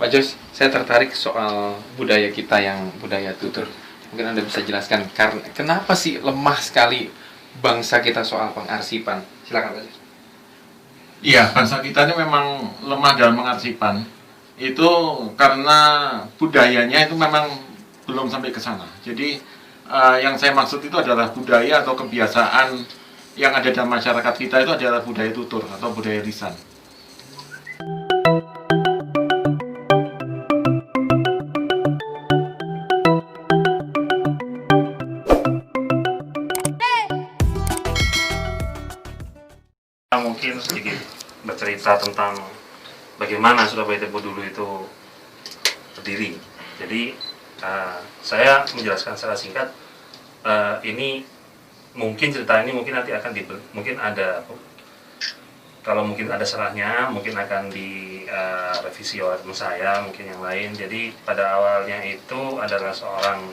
Pak Jos, saya tertarik soal budaya kita yang budaya tutur. Mungkin Anda bisa jelaskan karena kenapa sih lemah sekali bangsa kita soal pengarsipan? Silakan Pak Jos. Iya, bangsa kita ini memang lemah dalam pengarsipan. Itu karena budayanya itu memang belum sampai ke sana. Jadi yang saya maksud itu adalah budaya atau kebiasaan yang ada dalam masyarakat kita itu adalah budaya tutur atau budaya lisan. Mungkin sedikit bercerita tentang bagaimana Surabaya Tempo dulu itu berdiri. Jadi saya menjelaskan secara singkat. Ini mungkin cerita ini mungkin nanti akan mungkin ada, kalau mungkin ada salahnya mungkin akan direvisi oleh teman saya, mungkin yang lain. Jadi pada awalnya itu adalah seorang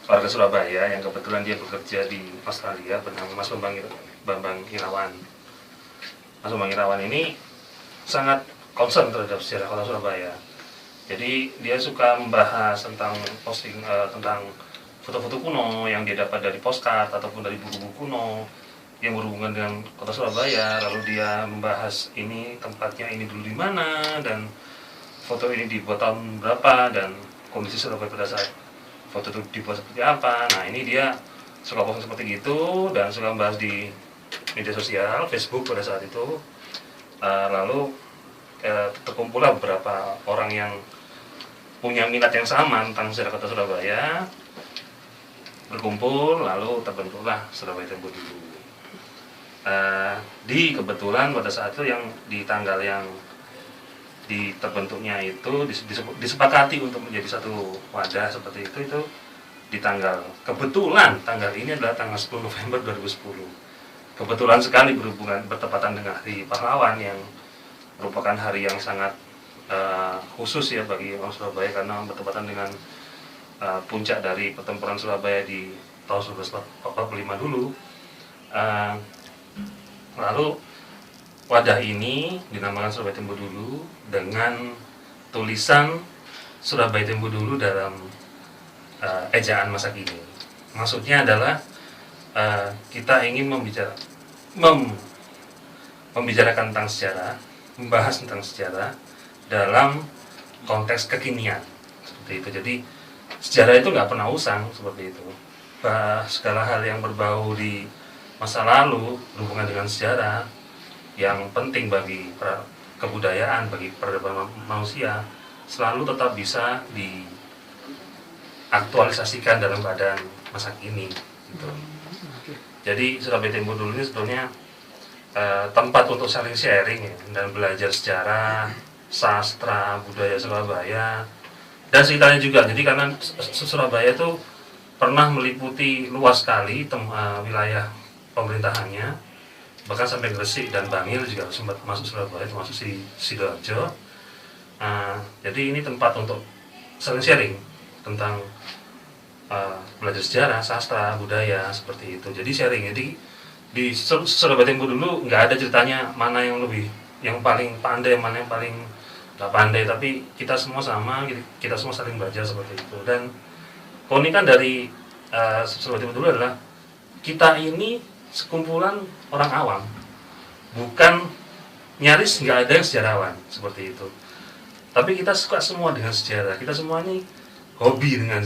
warga Surabaya yang kebetulan dia bekerja di Australia bernama Mas Bambang Irawan. Mas Bambang Irawan ini sangat concern terhadap sejarah kota Surabaya. Jadi dia suka membahas tentang posting tentang foto-foto kuno yang dia dapat dari postcard ataupun dari buku-buku kuno yang berhubungan dengan kota Surabaya. Lalu dia membahas ini tempatnya ini dulu di mana, dan foto ini dibuat tahun berapa, dan kondisi Surabaya pada saat foto itu dibuat seperti apa. Nah, ini dia suka posting seperti gitu dan suka membahas di media sosial, Facebook pada saat itu. Lalu terkumpullah beberapa orang yang punya minat yang sama tentang sejarah kota Surabaya, berkumpul, lalu terbentuklah Surabaya Tempo dulu. Kebetulan pada saat itu yang di tanggal yang terbentuknya itu disepakati untuk menjadi satu wadah seperti itu di kebetulan tanggal ini adalah tanggal 10 November 2010. Kebetulan sekali bertepatan dengan Hari Pahlawan yang merupakan hari yang sangat khusus ya bagi orang Surabaya, karena bertepatan dengan puncak dari pertempuran Surabaya di tahun 1945 dulu. Lalu wadah ini dinamakan Surabaya Tempo dulu dengan tulisan Surabaya Tempo dulu dalam ejaan masa kini. Maksudnya adalah kita ingin membicarakan tentang sejarah, membahas tentang sejarah dalam konteks kekinian seperti itu. Jadi sejarah itu nggak pernah usang seperti itu. Segala hal yang berbau di masa lalu berhubungan dengan sejarah yang penting bagi kebudayaan, bagi peradaban manusia, selalu tetap bisa diaktualisasikan dalam keadaan masa kini gitu. Jadi Surabaya Tempo dulu ini sebetulnya tempat untuk saling sharing ya, dan belajar sejarah, sastra, budaya Surabaya dan sekitarnya juga. Jadi karena Surabaya itu pernah meliputi luas sekali wilayah pemerintahannya, bahkan sampai Gresik dan Bangil juga sempat masuk Surabaya, termasuk Sidoarjo. Jadi ini tempat untuk saling sharing tentang belajar sejarah, sastra, budaya seperti itu. Jadi sharing. Jadi di Surabaya Tempo dulu nggak ada ceritanya mana yang paling pandai, mana yang paling nggak pandai, tapi kita semua sama, kita semua saling belajar seperti itu. Dan keunikan dari Surabaya Tempo dulu adalah kita ini sekumpulan orang awam, bukan nyaris nggak ada yang sejarawan seperti itu. Tapi kita suka semua dengan sejarah. Kita semua ini hobi dengan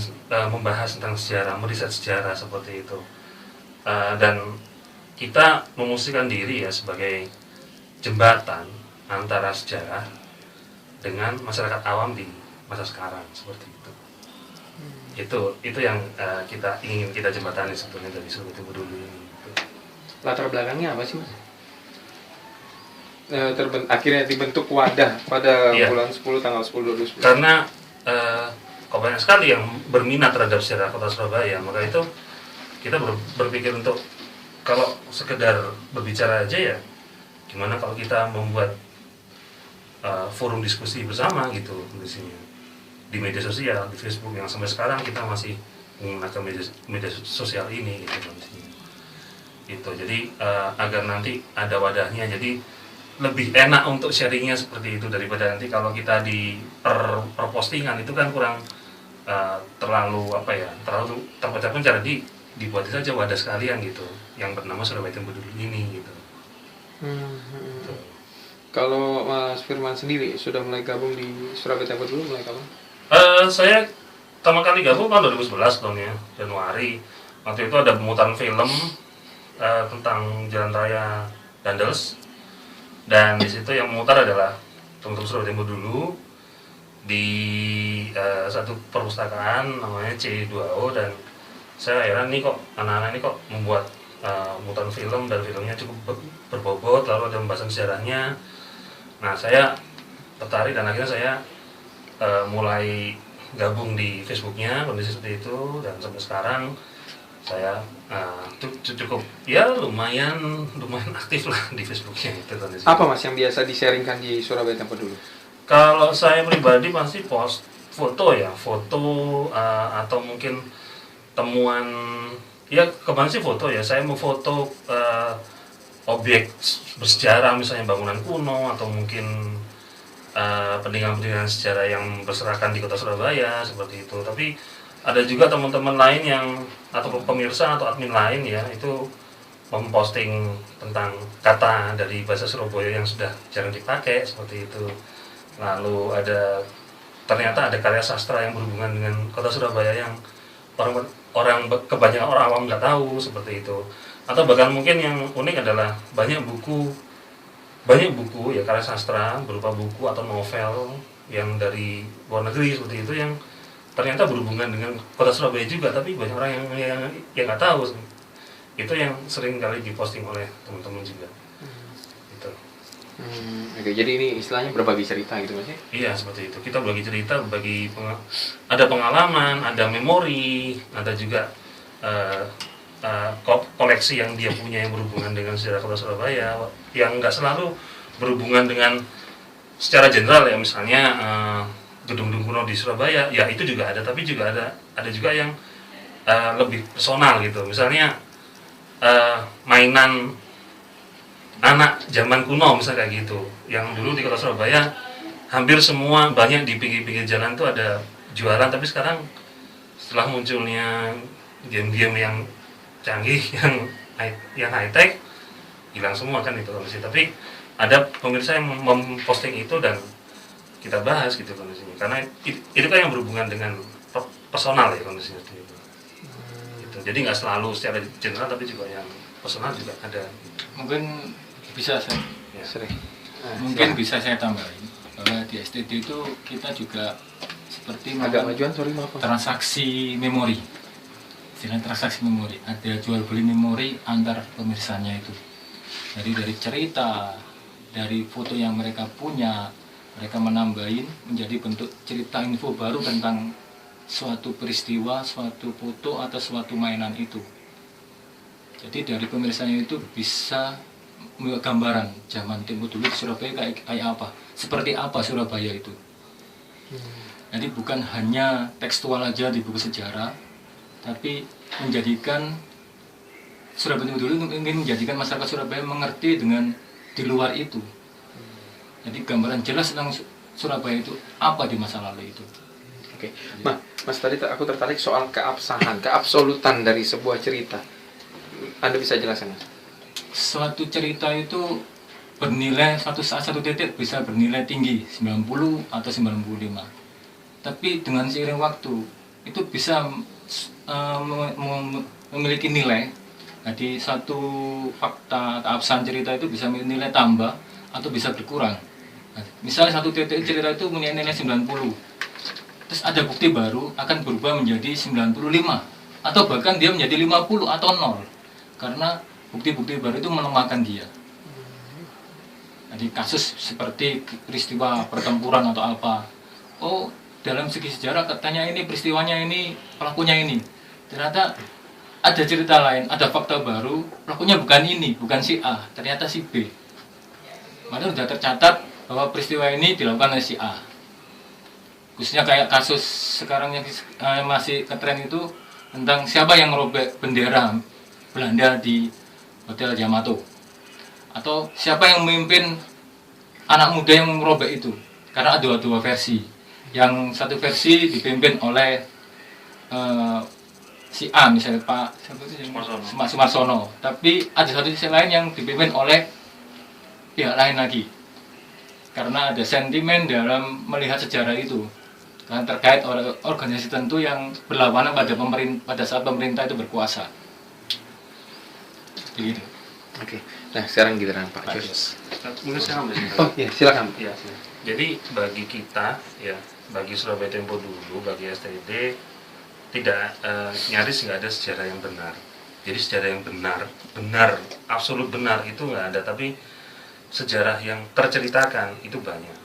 membahas tentang sejarah, meriset sejarah seperti itu. Dan kita memposisikan diri ya sebagai jembatan antara sejarah dengan masyarakat awam di masa sekarang seperti itu. Itu yang ingin kita jembatani sebetulnya dari Surabaya Tempo dulu ini. Latar belakangnya apa sih Mas? Akhirnya dibentuk wadah pada bulan 10 tanggal 10 2010. Karena kok banyak sekali yang berminat terhadap sejarah kota Surabaya, maka itu kita berpikir untuk kalau sekedar berbicara aja ya, gimana kalau kita membuat forum diskusi bersama gitu di media sosial, di Facebook, yang sampai sekarang kita masih menggunakan media sosial ini gitu kondisinya. Itu jadi agar nanti ada wadahnya. Jadi lebih enak untuk sharingnya seperti itu daripada nanti kalau kita di per postingan itu kan kurang terlalu terlalu terpecah-pecah. Jadi dibuat saja wadah sekalian gitu yang bernama Surabaya Tempo Dulu ini gitu. Gitu. Kalau Mas Firman sendiri sudah mulai gabung di Surabaya Tempo Dulu mulai kapan? Saya pertama kali gabung tahun 2011 tahun ya, Januari. Waktu itu ada pemutaran film tentang Jalan Raya Dandels, dan di situ yang memutar adalah teman-teman Surabaya Tempo Dulu di satu perpustakaan namanya C2O, dan saya heran nih kok anak-anak ini kok membuat pemutaran film dan filmnya cukup berbobot, lalu ada pembahasan sejarahnya. Nah, saya tertarik dan akhirnya saya mulai gabung di Facebooknya, kondisi seperti itu, dan sampai sekarang saya cukup ya lumayan aktif lah di Facebooknya itu. Apa Mas yang biasa di-sharingkan di Surabaya Tempo Dulu? Kalau saya pribadi pasti post foto ya, atau mungkin temuan, ya kemarin sih foto ya, saya mau foto objek bersejarah misalnya bangunan kuno atau mungkin peninggalan-peninggalan sejarah yang berserakan di kota Surabaya seperti itu. Tapi ada juga teman-teman lain yang atau pemirsa atau admin lain ya itu memposting tentang kata dari bahasa Surabaya yang sudah jarang dipakai seperti itu. Lalu ternyata ada karya sastra yang berhubungan dengan kota Surabaya yang kebanyakan orang awam nggak tahu seperti itu. Atau bahkan mungkin yang unik adalah banyak buku ya karya sastra berupa buku atau novel yang dari luar negeri seperti itu yang ternyata berhubungan dengan kota Surabaya juga, tapi banyak orang yang nggak tahu. Itu yang sering kali diposting oleh teman-teman juga. Gitu. Oke, jadi ini istilahnya berbagi cerita gitu Mas ya? Iya, seperti itu. Kita berbagi cerita, ada pengalaman, ada memori, ada juga koleksi yang dia punya yang berhubungan dengan sejarah kota Surabaya, yang nggak selalu berhubungan dengan secara general ya, misalnya gedung-gedung kuno di Surabaya, ya itu juga ada, tapi juga ada juga yang lebih personal gitu. Misalnya mainan anak zaman kuno misalnya kayak gitu, yang dulu di kota Surabaya hampir semua banyak di pinggir-pinggir jalan tuh ada jualan, tapi sekarang setelah munculnya game-game yang canggih yang high tech hilang semua kan itu kondisi. Tapi ada pemirsa yang memposting itu dan kita bahas gitu kondisinya, karena itu kan yang berhubungan dengan personal ya kondisinya itu. Gitu. Jadi nggak selalu secara general, tapi juga yang personal juga ada. Mungkin bisa saya Silakan. bisa saya tambahin bahwa di STD itu kita juga seperti Agak majuan, sorry maaf. transaksi memori. Istilah transaksi memori, ada jual beli memori antar pemirsanya itu. Jadi dari cerita, dari foto yang mereka punya, mereka menambahin menjadi bentuk cerita info baru tentang suatu peristiwa, suatu foto atau suatu mainan itu. Jadi dari pemirsanya itu bisa membuat gambaran zaman Tempo Dulu di Surabaya kayak apa, seperti apa Surabaya itu. Jadi bukan hanya tekstual aja di buku sejarah, tapi menjadikan Surabaya Tempo Dulu ingin menjadikan masyarakat Surabaya mengerti dengan di luar itu. Jadi gambaran jelas tentang Surabaya itu apa di masa lalu itu. Oke. Mas tadi aku tertarik soal keabsahan, keabsolutan dari sebuah cerita. Anda bisa jelaskan Mas? Suatu cerita itu bernilai suatu saat satu titik bisa bernilai tinggi 90 atau 95. Tapi dengan seiring waktu itu bisa memiliki nilai. Jadi satu fakta keabsahan cerita itu bisa memiliki nilai tambah atau bisa berkurang. Nah, misalnya satu titik cerita itu punya nilai 90. Terus ada bukti baru akan berubah menjadi 95 atau bahkan dia menjadi 50 atau 0. Karena bukti-bukti baru itu melemahkan dia. Jadi kasus seperti peristiwa pertempuran atau apa. Oh, dalam segi sejarah katanya ini peristiwanya ini, pelakunya ini. Ternyata ada cerita lain, ada fakta baru, pelakunya bukan ini, bukan si A, ternyata si B. Maka sudah tercatat bahwa peristiwa ini dilakukan oleh si A. Khususnya kayak kasus sekarang yang masih ngetren itu tentang siapa yang merobek bendera Belanda di Hotel Yamato, atau siapa yang memimpin anak muda yang merobek itu, karena ada dua versi. Yang satu versi dipimpin oleh si A, misalnya Pak Sumarsono, tapi ada satu sisi lain yang dipimpin oleh pihak lain lagi, karena ada sentimen dalam melihat sejarah itu, karena terkait oleh organisasi tertentu yang berlawanan pada saat pemerintah itu berkuasa. Begitu. Oke. Nah, sekarang giliran Pak Jos. Mungkin saya ambil sih. Oh iya, silakan. Ya, jadi bagi kita, ya, bagi Surabaya Tempo dulu, bagi STD, tidak nyaris nggak ada sejarah yang benar. Jadi sejarah yang benar, absolut benar itu nggak ada, tapi sejarah yang terceritakan itu banyak.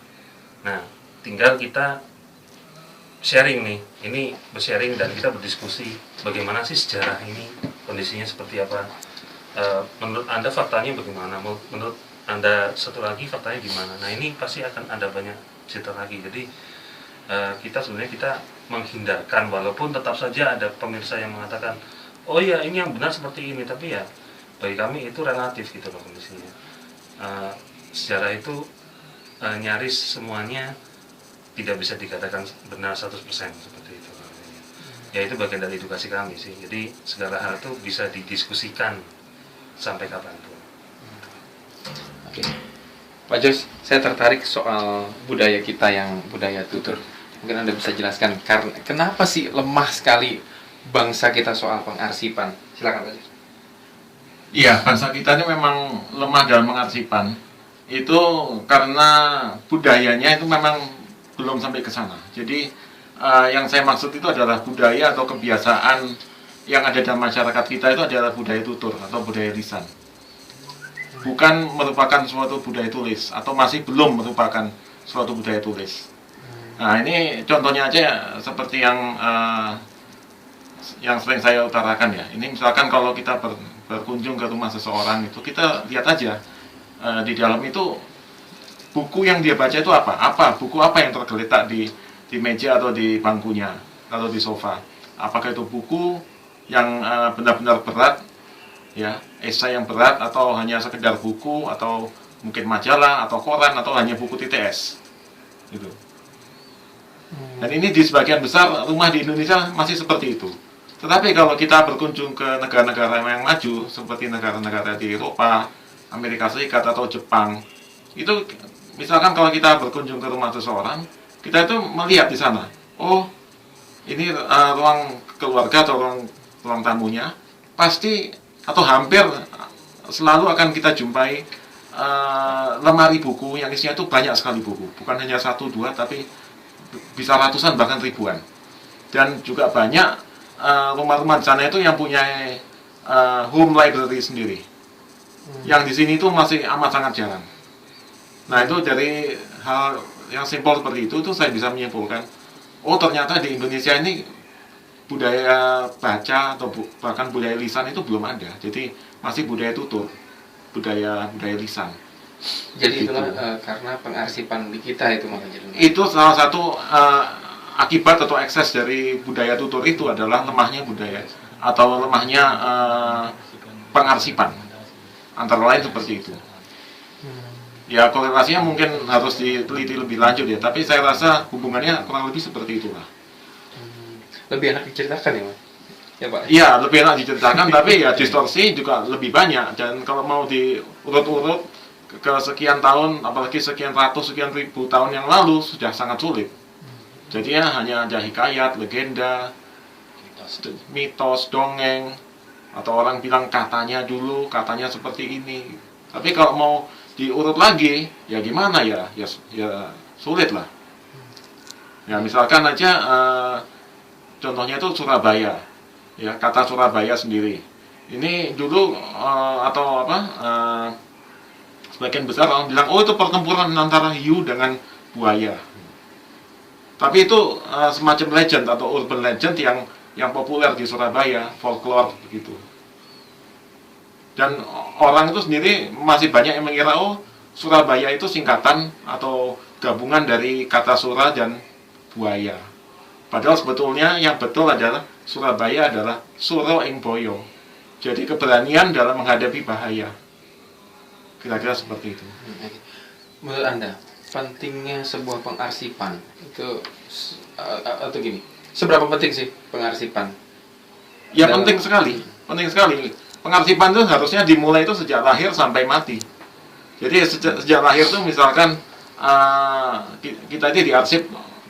Nah, tinggal kita sharing nih, ini bersharing dan kita berdiskusi bagaimana sih sejarah ini, kondisinya seperti apa. Menurut Anda faktanya bagaimana? Menurut Anda satu lagi faktanya gimana? Nah, ini pasti akan ada banyak cerita lagi. Jadi kita sebenarnya menghindarkan, walaupun tetap saja ada pemirsa yang mengatakan, oh ya ini yang benar seperti ini, tapi ya bagi kami itu relatif gitu loh kondisinya. Sejarah itu nyaris semuanya tidak bisa dikatakan benar 100% seperti itu. Ya itu bagian dari edukasi kami sih. Jadi segala hal itu bisa didiskusikan sampai kapanpun. Oke. Pak Jos, saya tertarik soal budaya kita yang budaya tutur. Mungkin Anda bisa jelaskan karena kenapa sih lemah sekali bangsa kita soal pengarsipan? Silakan Pak Jos. Iya, bangsa kita ini memang lemah dalam pengarsipan. Itu karena budayanya itu memang belum sampai ke sana. Jadi yang saya maksud itu adalah budaya atau kebiasaan yang ada dalam masyarakat kita itu adalah budaya tutur atau budaya lisan. Bukan merupakan suatu budaya tulis atau masih belum merupakan suatu budaya tulis. Nah, ini contohnya aja seperti yang sering saya utarakan ya. Ini misalkan kalau kita berkunjung ke rumah seseorang itu, kita lihat aja di dalam itu buku yang dia baca itu buku apa yang tergeletak di meja atau di bangkunya atau di sofa. Apakah itu buku yang benar-benar berat, ya, esai yang berat, atau hanya sekedar buku, atau mungkin majalah atau koran, atau hanya buku TTS gitu. Dan ini di sebagian besar rumah di Indonesia masih seperti itu. Tetapi kalau kita berkunjung ke negara-negara yang maju seperti negara-negara di Eropa, Amerika Serikat atau Jepang, itu misalkan kalau kita berkunjung ke rumah seseorang, kita itu melihat di sana, oh ini ruang keluarga atau ruang tamunya, pasti atau hampir selalu akan kita jumpai lemari buku yang isinya itu banyak sekali buku, bukan hanya 1, 2, tapi bisa ratusan bahkan ribuan. Dan juga banyak rumah-rumah di sana itu yang punya home library sendiri, yang di sini itu masih amat sangat jarang. Nah, itu dari hal yang simpel seperti itu tuh saya bisa menyimpulkan, oh ternyata di Indonesia ini budaya baca atau bahkan budaya lisan itu belum ada. Jadi masih budaya tutur, budaya lisan. Jadi Gitu. itulah karena pengarsipan di kita itu makanya. Itu salah satu akibat atau ekses dari budaya tutur itu adalah lemahnya budaya atau lemahnya pengarsipan. Antara lain seperti itu. Ya, korelasinya mungkin harus diteliti lebih lanjut ya, tapi saya rasa hubungannya kurang lebih seperti itulah. Lebih enak diceritakan ya, Mas? Ya, Pak? Iya, lebih enak diceritakan, tapi ya distorsi juga lebih banyak. Dan kalau mau diurut-urut ke sekian tahun, apalagi sekian ratus, sekian ribu tahun yang lalu, sudah sangat sulit. Jadi ya hanya ada hikayat, legenda, mitos, dongeng, atau orang bilang katanya dulu, katanya seperti ini. Tapi kalau mau diurut lagi, ya gimana ya? Ya sulit lah. Ya misalkan aja contohnya itu Surabaya, ya, kata Surabaya sendiri. Ini dulu sebagian besar orang bilang, oh itu pertempuran antara hiu dengan buaya. Tapi itu semacam legend atau urban legend yang populer di Surabaya, folklore begitu. Dan orang itu sendiri masih banyak yang mengira, oh Surabaya itu singkatan atau gabungan dari kata Sura dan buaya. Padahal sebetulnya yang betul adalah Surabaya adalah Suro ing Boyo. Jadi keberanian dalam menghadapi bahaya. Kira-kira seperti itu. menurut Anda pentingnya sebuah pengarsipan itu atau gini, seberapa penting sih pengarsipan? Ya Dalam- penting sekali, penting sekali. Pengarsipan itu harusnya dimulai itu sejak lahir sampai mati. Jadi sejak lahir tuh misalkan kita itu diarsip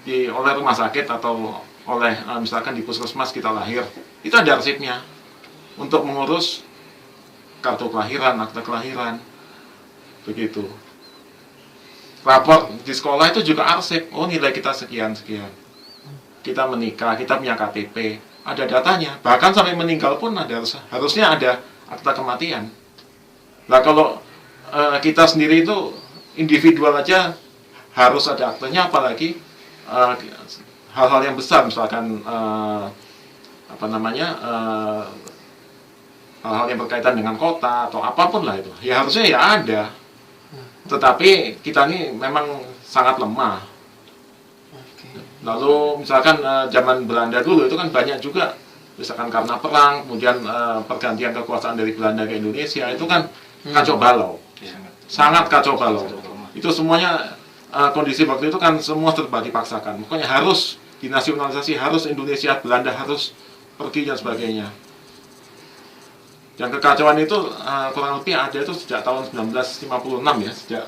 oleh rumah sakit atau oleh misalkan di puskesmas kita lahir, itu ada arsipnya untuk mengurus kartu kelahiran, akte kelahiran, begitu. Rapor di sekolah itu juga arsip. Oh, nilai kita sekian sekian. Kita menikah, kita punya KTP, ada datanya. Bahkan sampai meninggal pun harusnya ada akta kematian. Nah kalau kita sendiri itu individual aja harus ada aktenya, apalagi hal-hal yang besar, misalkan hal-hal yang berkaitan dengan kota atau apapun lah itu. Ya harusnya ya ada. Tetapi kita ini memang sangat lemah. Oke. Lalu misalkan zaman Belanda dulu itu kan banyak juga, misalkan karena perang, kemudian pergantian kekuasaan dari Belanda ke Indonesia itu kan kacau balau, sangat kacau balau. Itu semuanya kondisi waktu itu kan semua serba dipaksakan. Pokoknya harus dinasionalisasi, harus Indonesia, Belanda harus pergi dan sebagainya. Yang kekacauan itu kurang lebih ada itu sejak tahun 1956 ya, sejak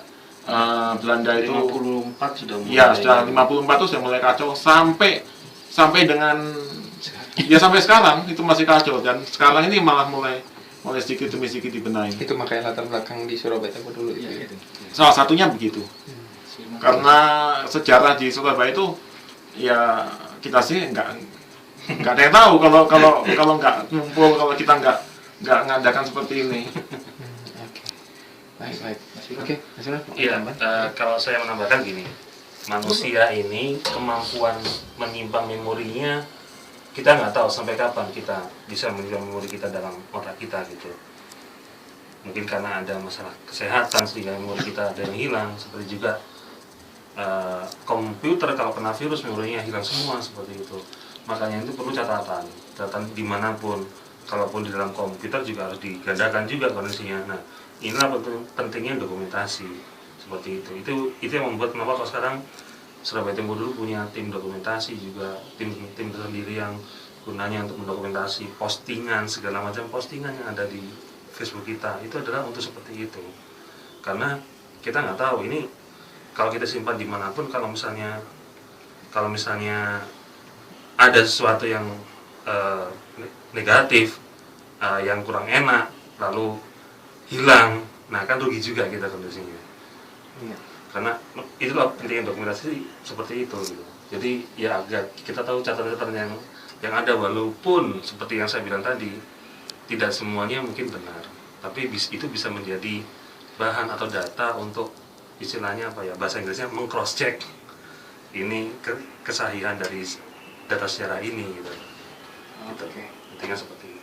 Belanda itu 54 sudah mulai. iya, sudah 54 itu sudah mulai kacau sampai dengan ya sampai sekarang itu masih kacau, dan sekarang ini malah mulai sedikit demi sedikit dibenahi. Itu makanya latar belakang di Surabaya Tempo dulu itu. Ya, Ya. gitu. Salah satunya begitu. Karena sejarah di Surabaya itu ya kita sih nggak ada yang tahu kalau nggak ngumpul, kalau kita nggak ngadakan seperti ini. Oke. Baik. Oke, Mas Yunus, mau Iya, tambah? kalau saya menambahkan gini, manusia ini kemampuan menyimpan memorinya kita nggak tahu sampai kapan kita bisa menyimpan memori kita dalam otak kita gitu. Mungkin karena ada masalah kesehatan sehingga memori kita ada yang hilang, seperti juga komputer kalau kena virus memorinya hilang semua seperti itu. Makanya itu perlu catatan dimanapun. Kalaupun di dalam komputer juga harus digandakan juga kondisinya. Nah, inilah pentingnya dokumentasi seperti itu. Itu yang membuat kenapa kalau sekarang Surabaya Tempo dulu punya tim dokumentasi juga, tim tersendiri yang gunanya untuk mendokumentasi postingan, segala macam postingan yang ada di Facebook kita. Itu adalah untuk seperti itu. Karena kita nggak tahu ini kalau kita simpan dimanapun, kalau misalnya ada sesuatu yang negatif, yang kurang enak, lalu hilang, nah kan rugi juga kita kondisinya. Iya. Karena itulah pentingnya dokumentasi seperti itu gitu. Jadi ya agar kita tahu catatan-catatan yang ada, walaupun seperti yang saya bilang tadi tidak semuanya mungkin benar, tapi itu bisa menjadi bahan atau data untuk istilahnya apa ya, bahasa Inggrisnya meng-cross check ini kesahihan dari data sejarah ini gitu. Oke. Pentingnya seperti itu.